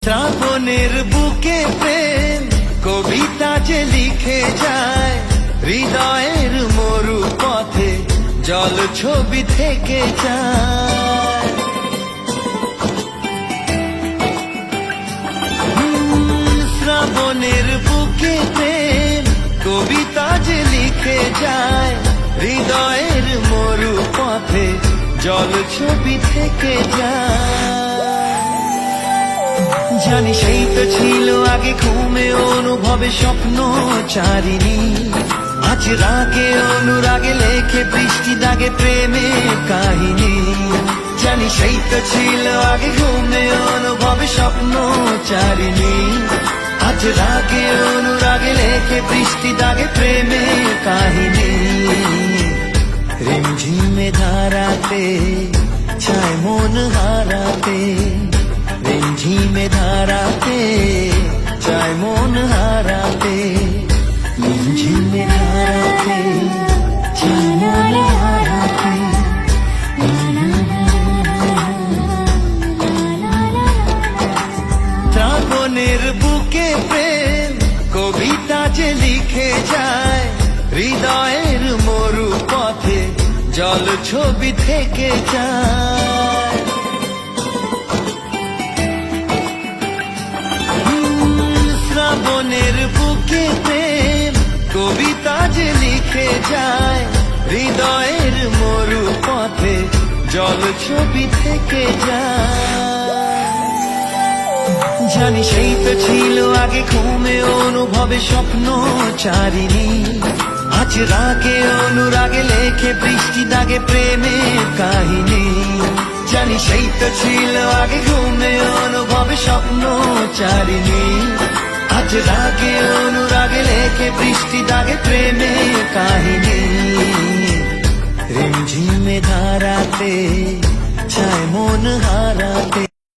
শ্রাবণের বুকে প্রেম কবিতা যে লিখে যায়, হৃদয়ের মরু পথে জল ছবি থেকে যায়। শ্রাবণের বুকে প্রেম কবিতা যে লিখে যায়, হৃদয়ের মরু পথে জল ছবি থেকে যায়। জানি সেই তো ছিল আগে ঘুমে অনুভবে স্বপ্ন চারিণী, আজ রাগে অনুরাগে লেখে বৃষ্টি দাগে প্রেমে কাহিনী। জানি সেই তো ছিল আগে ঘুমে অনুভবে স্বপ্ন চারিণী, আজ রাগে অনুরাগে লেখে বৃষ্টি দাগে প্রেমে কাহিনী। রিমঝিমে ধারাতে চায় মন হারাতে, রিমঝিমে ধারাতে চায় মন হারাতে, রিমঝিমে ধারাতে চায় মন হারাতে। শ্রাবণের বুকে প্রেম কবিতা যে লিখে যায়, হৃদয়ের মরু পথে জল ছবি থেকে যায়। শ্রাবণের বুকে প্রেম কবিতা যে লিখে যায়, হৃদয়ের মরু পথে জল ছবি থেকে যায়। জানি সেই তো ছিল আগে ঘুমে অনুভবে স্বপ্ন চারিণী, আজ রাগে অনুরাগে লেখে বৃষ্টি দাগে প্রেমে কাহিনী। জানি সেই তো ছিল আগে ঘুমে অনুভবে স্বপ্ন চারিণী, আজ রাগে অনুরাগে লেখে বৃষ্টি দাগে প্রেমে কাহিনী। রিমঝিমে ধারাতে চায় মন হারাতে।